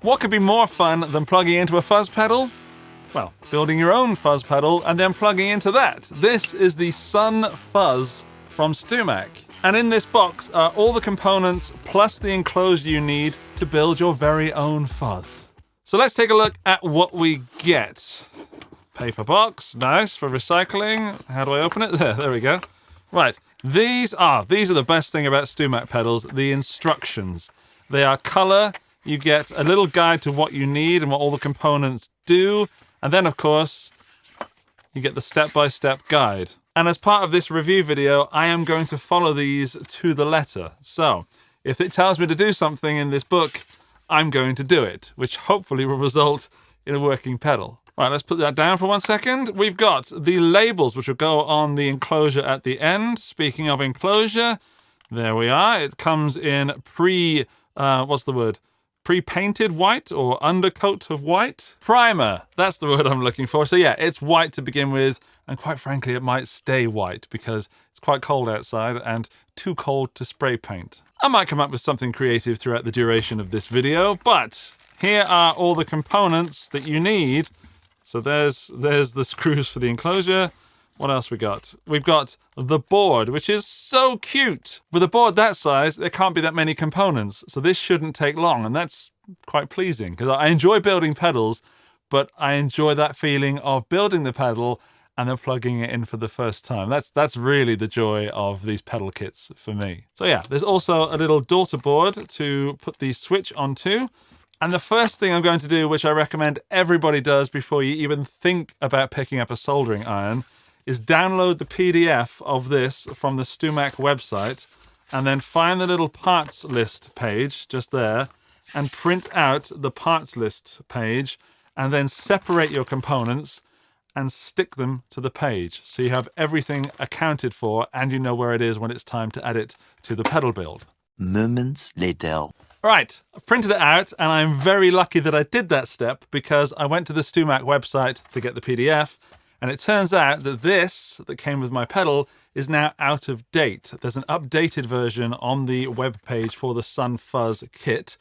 What could be more fun than plugging into a fuzz pedal? Well, building your own fuzz pedal and then plugging into that. This is the Sun Fuzz from Stewmac. And in this box are all the components plus the enclosure you need to build your very own fuzz. So let's take a look at what we get. Paper box, nice for recycling. How do I open it? There we go. Right, these are the best thing about Stewmac pedals, the instructions. They are color. You get a little guide to what you need and what all the components do. And then, of course, you get the step-by-step guide. And as part of this review video, I am going to follow these to the letter. So, if it tells me to do something in this book, I'm going to do it, which hopefully will result in a working pedal. Right, let's put that down for 1 second. We've got the labels, which will go on the enclosure at the end. Speaking of enclosure, there we are. It comes in pre-painted white or undercoat of white. Primer, that's the word I'm looking for. So yeah, it's white to begin with, and quite frankly, it might stay white because it's quite cold outside and too cold to spray paint. I might come up with something creative throughout the duration of this video, but here are all the components that you need. So there's the screws for the enclosure. What else we got? We've got the board, which is so cute. With a board that size, there can't be that many components, so this shouldn't take long, and that's quite pleasing, because I enjoy building pedals, but I enjoy that feeling of building the pedal and then plugging it in for the first time. That's really the joy of these pedal kits for me. So yeah, there's also a little daughter board to put the switch onto. And the first thing I'm going to do, which I recommend everybody does before you even think about picking up a soldering iron, is download the PDF of this from the Stewmac website and then find the little parts list page just there and print out the parts list page and then separate your components and stick them to the page. So you have everything accounted for and you know where it is when it's time to add it to the pedal build. Moments later. Right, I've printed it out and I'm very lucky that I did that step because I went to the Stewmac website to get the PDF. And it turns out that this that came with my pedal is now out of date. There's an updated version on the web page for the Sun Fuzz kit.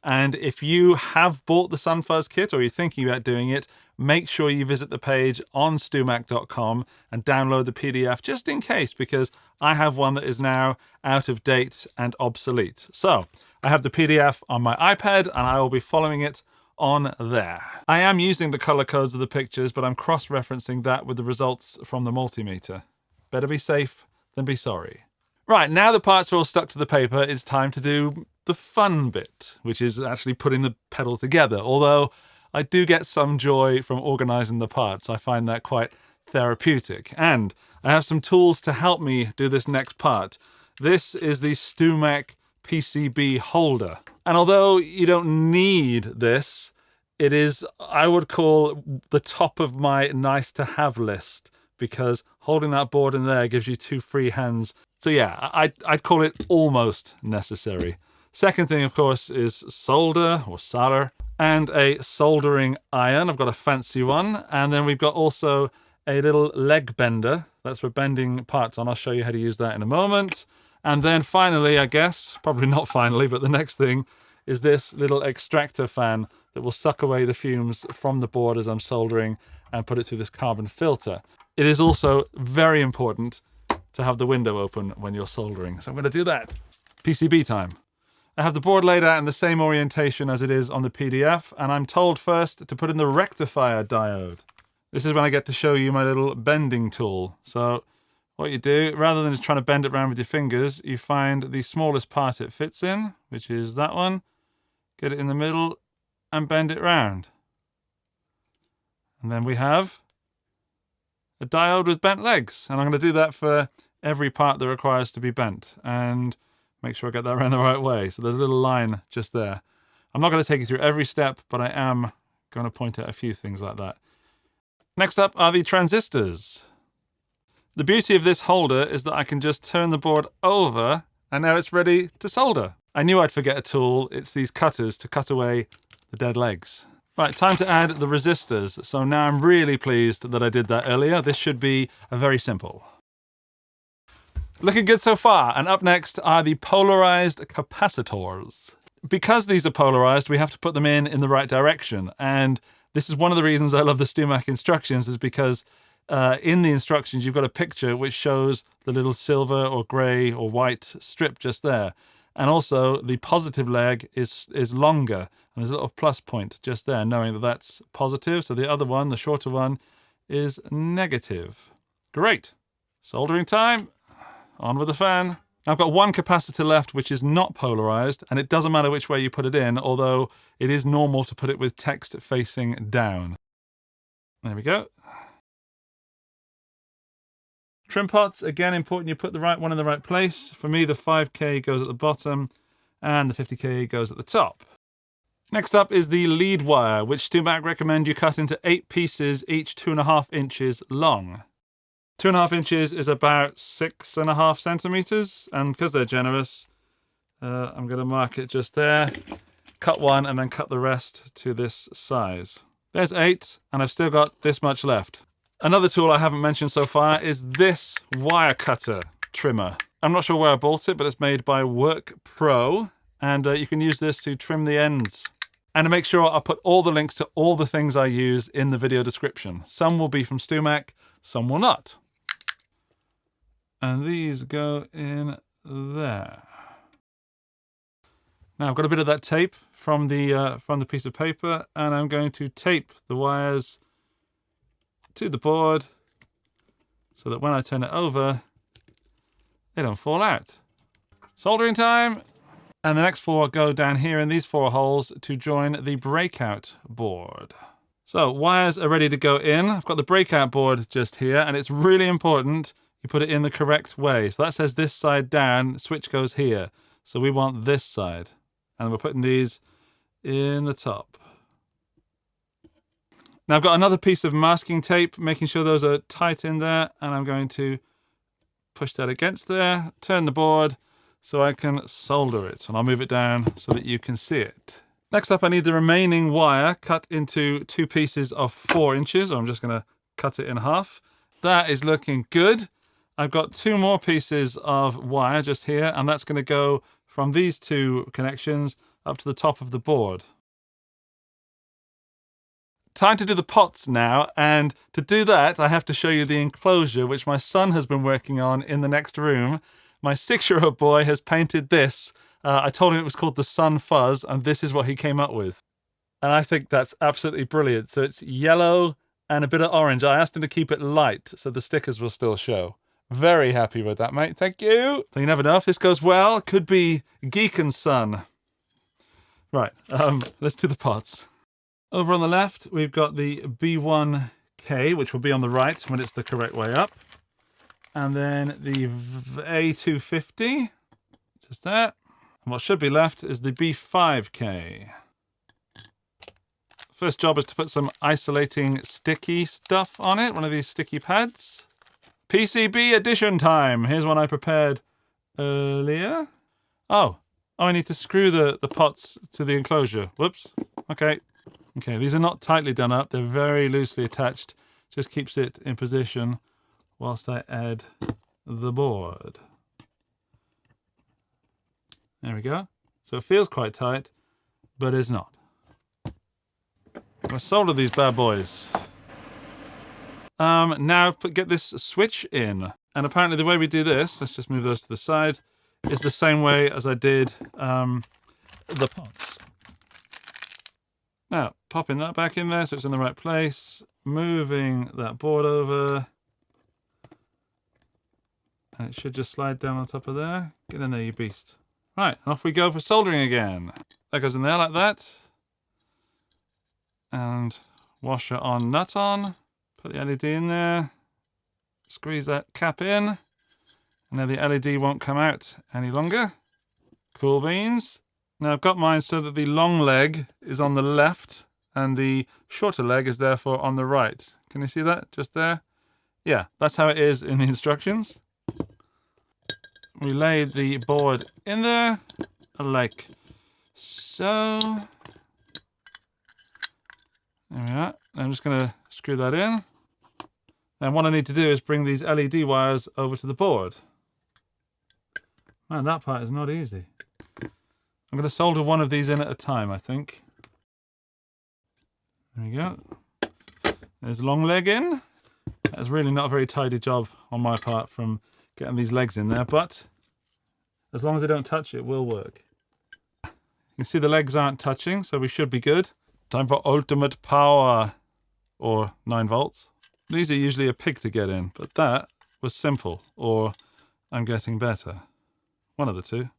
And if you have bought the Sun Fuzz kit or you're thinking about doing it, make sure you visit the page on stewmac.com and download the PDF just in case, because I have one that is now out of date and obsolete. So I have the PDF on my iPad and I will be following it on there. I am using the color codes of the pictures, but I'm cross-referencing that with the results from the multimeter. Better be safe than be sorry. Right, now the parts are all stuck to the paper, it's time to do the fun bit, which is actually putting the pedal together. Although I do get some joy from organizing the parts. I find that quite therapeutic. And I have some tools to help me do this next part. This is the Stewmac PCB holder. And although you don't need this, it is, I would call, the top of my nice to have list, because holding that board in there gives you two free hands. So yeah, I'd call it almost necessary. Second thing, of course, is solder or solder and a soldering iron. I've got a fancy one. And then we've got also a little leg bender. That's for bending parts on. I'll show you how to use that in a moment. And then finally, I guess, probably not finally, but the next thing is this little extractor fan that will suck away the fumes from the board as I'm soldering and put it through this carbon filter. It is also very important to have the window open when you're soldering. So I'm going to do that. PCB time. I have the board laid out in the same orientation as it is on the PDF, and I'm told first to put in the rectifier diode. This is when I get to show you my little bending tool. So what you do, rather than just trying to bend it around with your fingers, you find the smallest part it fits in, which is that one, get it in the middle, and bend it round. And then we have a diode with bent legs. And I'm going to do that for every part that requires to be bent. And make sure I get that around the right way. So there's a little line just there. I'm not going to take you through every step, but I am going to point out a few things like that. Next up are the transistors. The beauty of this holder is that I can just turn the board over and now it's ready to solder. I knew I'd forget a tool. It's these cutters to cut away the dead legs. Right, time to add the resistors. So now I'm really pleased that I did that earlier. This should be very simple. Looking good so far. And up next are the polarized capacitors. because these are polarized, we have to put them in the right direction. And this is one of the reasons I love the Stewmac instructions, is because in the instructions, you've got a picture which shows the little silver or gray or white strip just there. And also the positive leg is longer, and there's a little plus point just there, knowing that that's positive. So the other one, the shorter one, is negative. Great. Soldering time. On with the fan. I've got one capacitor left which is not polarized, and it doesn't matter which way you put it in, although it is normal to put it with text facing down. There we go. Trim pots, again, important you put the right one in the right place. For me, the 5K goes at the bottom and the 50K goes at the top. Next up is the lead wire, which Stewmac recommend you cut into 8 pieces, each 2.5 inches long. 2.5 inches is about 6.5 centimeters, and because they're generous, I'm going to mark it just there, cut one, and then cut the rest to this size. There's 8, and I've still got this much left. Another tool I haven't mentioned so far is this wire cutter trimmer. I'm not sure where I bought it, but it's made by Work Pro, and you can use this to trim the ends. And to make sure, I'll put all the links to all the things I use in the video description. Some will be from Stewmac, some will not. And these go in there. Now I've got a bit of that tape from the piece of paper, and I'm going to tape the wires to the board so that when I turn it over, they don't fall out. Soldering time. And the next 4 go down here in these 4 holes to join the breakout board. So wires are ready to go in. I've got the breakout board just here, and it's really important you put it in the correct way. So that says this side down, switch goes here. So we want this side. And we're putting these in the top. Now I've got another piece of masking tape, making sure those are tight in there, and I'm going to push that against there, turn the board so I can solder it, and I'll move it down so that you can see it. Next up, I need the remaining wire cut into 2 pieces of 4 inches. I'm just going to cut it in half. That is looking good. I've got 2 more pieces of wire just here, and that's going to go from these 2 connections up to the top of the board. Time to do the pots now, and to do that I have to show you the enclosure which my son has been working on in the next room. My 6-year-old boy has painted this. I told him it was called the Sun Fuzz, and this is what he came up with. And I think that's absolutely brilliant. So it's yellow and a bit of orange. I asked him to keep it light so the stickers will still show. Very happy with that, mate. Thank you. So you never know if this goes well. Could be Geek and Son. Right, let's do the pots. Over on the left, we've got the B1K, which will be on the right when it's the correct way up. And then the A250, just there. And what should be left is the B5K. First job is to put some isolating sticky stuff on it, one of these sticky pads. PCB addition time. Here's one I prepared earlier. Oh, I need to screw the pots to the enclosure. Whoops. Okay, these are not tightly done up. They're very loosely attached. Just keeps it in position whilst I add the board. There we go. So it feels quite tight, but it's not. Let's solder these bad boys. Now get this switch in. And apparently the way we do this, let's just move those to the side, is the same way as I did the pots. Now, popping that back in there so it's in the right place, moving that board over, and it should just slide down on top of there. Get in there, you beast. Right, and off we go for soldering again. That goes in there like that. And washer on, nut on. Put the LED in there. Squeeze that cap in. And now the LED won't come out any longer. Cool beans. Now I've got mine so that the long leg is on the left and the shorter leg is therefore on the right. Can you see that just there? Yeah, that's how it is in the instructions. We lay the board in there like so. There we are. I'm just going to screw that in. And what I need to do is bring these LED wires over to the board. Man, that part is not easy. I'm going to solder one of these in at a time, I think. There we go. There's long leg in. That's really not a very tidy job on my part from getting these legs in there, but as long as they don't touch, it will work. You can see the legs aren't touching, so we should be good. Time for ultimate power, or 9 volts. These are usually a pig to get in, but that was simple, or I'm getting better. One of the two.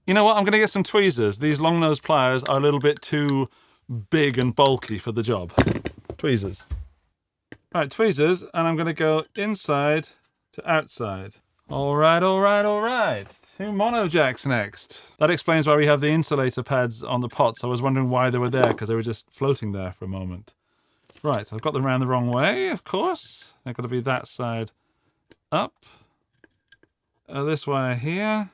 You know what? I'm going to get some tweezers. These long nose pliers are a little bit too big and bulky for the job. Tweezers. Right, tweezers, and I'm going to go inside to outside. All right, all right, all right. 2 mono jacks next. That explains why we have the insulator pads on the pots. I was wondering why they were there, because they were just floating there for a moment. Right, I've got them around the wrong way, of course. They've got to be that side up. This wire here.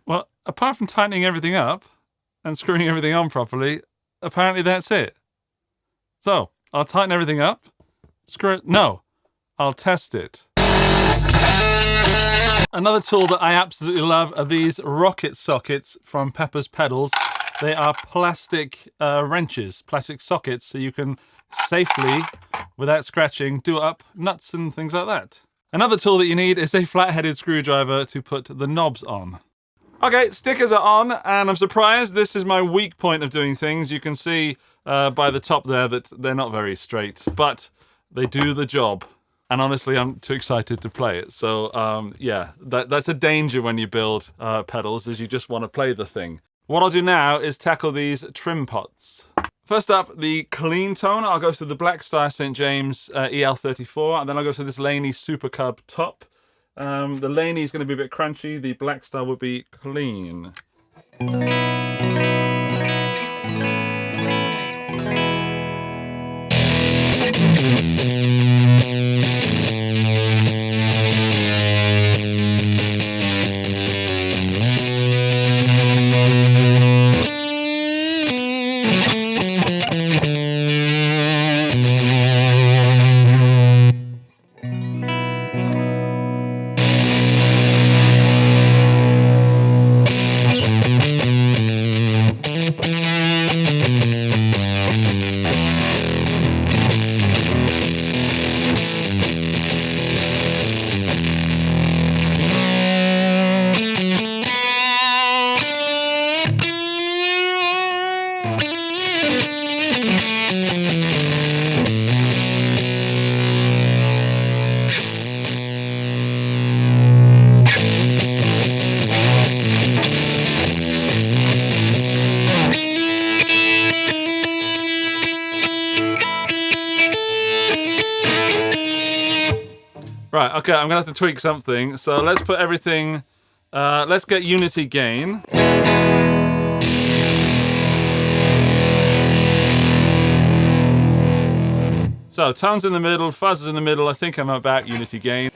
Well, apart from tightening everything up and screwing everything on properly, apparently that's it. So, I'll tighten everything up. Screw it. No, I'll test it. Another tool that I absolutely love are these rocket sockets from Pepper's Pedals. They are plastic wrenches, plastic sockets, so you can safely, without scratching, do up nuts and things like that. Another tool that you need is a flat-headed screwdriver to put the knobs on. Okay, stickers are on, and I'm surprised this is my weak point of doing things. You can see by the top there that they're not very straight, but they do the job. And honestly, I'm too excited to play it. So yeah, that's a danger when you build pedals, is you just want to play the thing. What I'll do now is tackle these trim pots. First up, the clean tone. I'll go to the Black Star St. James EL34, and then I'll go to this Laney Super Cub top. The Laney is going to be a bit crunchy. The Black Star will be clean. Right, okay, I'm gonna have to tweak something. So let's put everything, let's get unity gain. So tones in the middle, fuzz is in the middle. I think I'm about unity gain.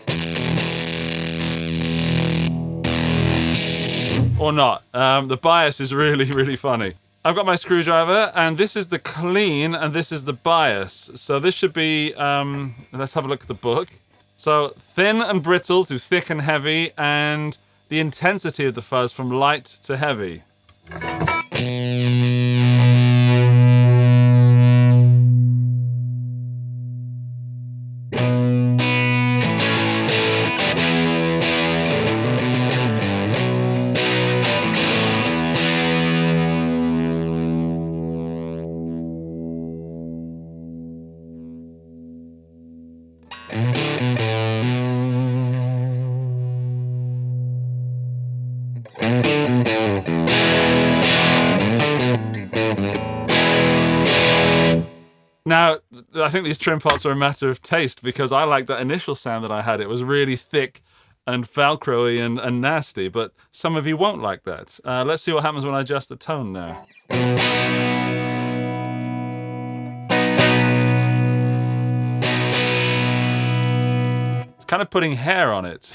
Or not. The bias is really, really funny. I've got my screwdriver, and this is the clean, and this is the bias. So this should be, let's have a look at the book. So thin and brittle to thick and heavy, and the intensity of the fuzz from light to heavy. Now, I think these trim pots are a matter of taste, because I like that initial sound that I had. It was really thick and Velcro-y and nasty, but some of you won't like that. Let's see what happens when I adjust the tone now. It's kind of putting hair on it.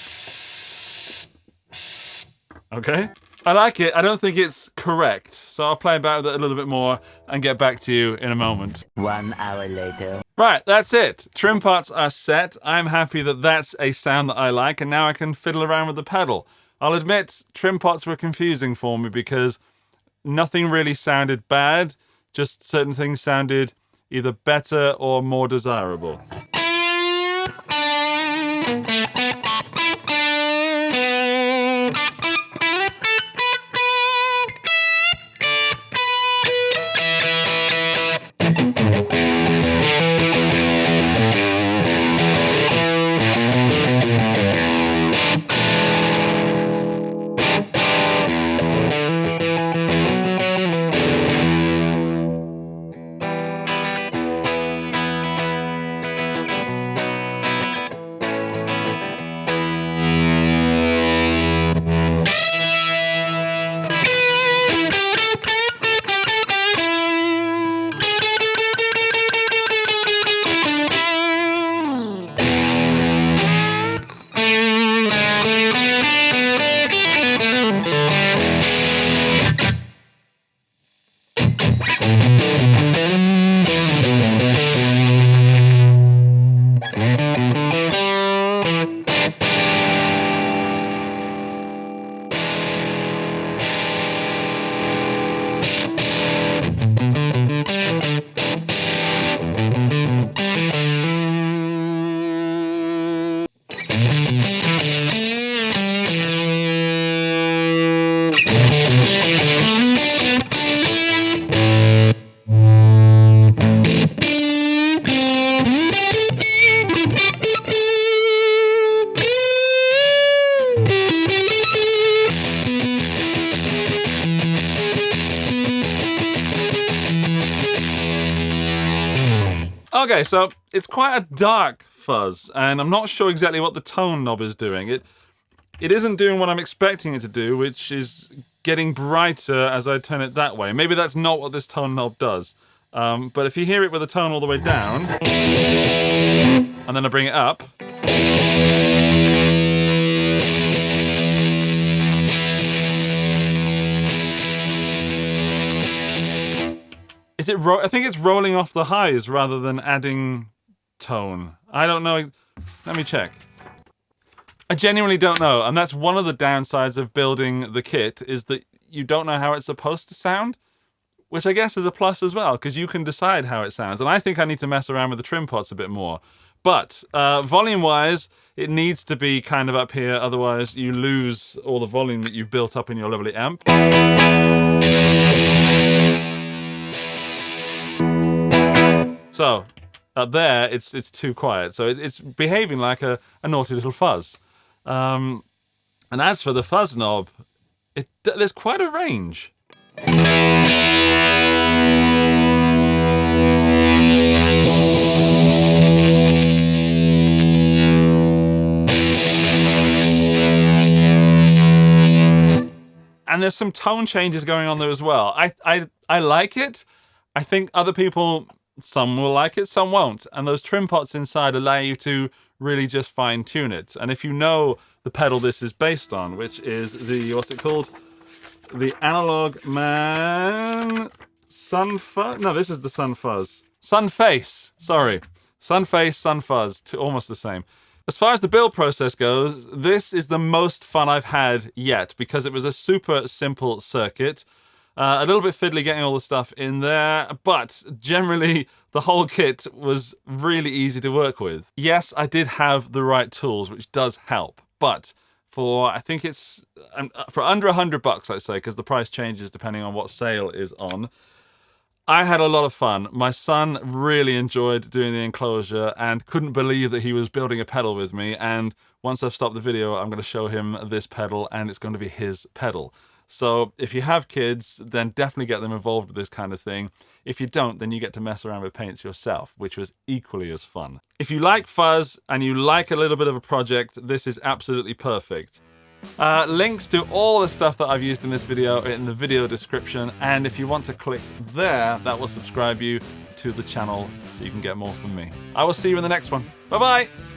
Okay? I like it. I don't think it's correct. So I'll play about with it a little bit more and get back to you in a moment. 1 hour later. Right, that's it. Trim parts are set. I'm happy that that's a sound that I like, and now I can fiddle around with the pedal. I'll admit, trim pots were confusing for me because nothing really sounded bad, just certain things sounded either better or more desirable. Okay, so it's quite a dark fuzz, and I'm not sure exactly what the tone knob is doing. It isn't doing what I'm expecting it to do, which is getting brighter as I turn it that way. Maybe that's not what this tone knob does. But if you hear it with the tone all the way down, and then I bring it up, I think it's rolling off the highs rather than adding tone. I don't know. Let me check. I genuinely don't know, and that's one of the downsides of building the kit, is that you don't know how it's supposed to sound, which I guess is a plus as well, because you can decide how it sounds. And I think I need to mess around with the trim pots a bit more. But volume-wise, it needs to be kind of up here, otherwise you lose all the volume that you've built up in your lovely amp. So, up there, it's too quiet. So it's behaving like a naughty little fuzz. And as for the fuzz knob, there's quite a range. And there's some tone changes going on there as well. I like it. I think other people, some will like it, some won't. And those trim pots inside allow you to really just fine tune it. And if you know the pedal this is based on, which is the, what's it called? The analogman Sun Fuzz? No, this is the Sun Fuzz. Sunface, sorry. Sunface, Sun Fuzz, almost the same. As far as the build process goes, this is the most fun I've had yet because it was a super simple circuit. A little bit fiddly getting all the stuff in there, but generally the whole kit was really easy to work with. Yes, I did have the right tools, which does help, but I think it's for under $100, let's say, because the price changes depending on what sale is on. I had a lot of fun. My son really enjoyed doing the enclosure and couldn't believe that he was building a pedal with me. And once I've stopped the video, I'm going to show him this pedal and it's going to be his pedal. So if you have kids, then definitely get them involved with this kind of thing. If you don't, then you get to mess around with paints yourself, which was equally as fun. If you like fuzz and you like a little bit of a project, this is absolutely perfect. Links to all the stuff that I've used in this video are in the video description, and if you want to click there, that will subscribe you to the channel so you can get more from me. I will see you in the next one. Bye bye!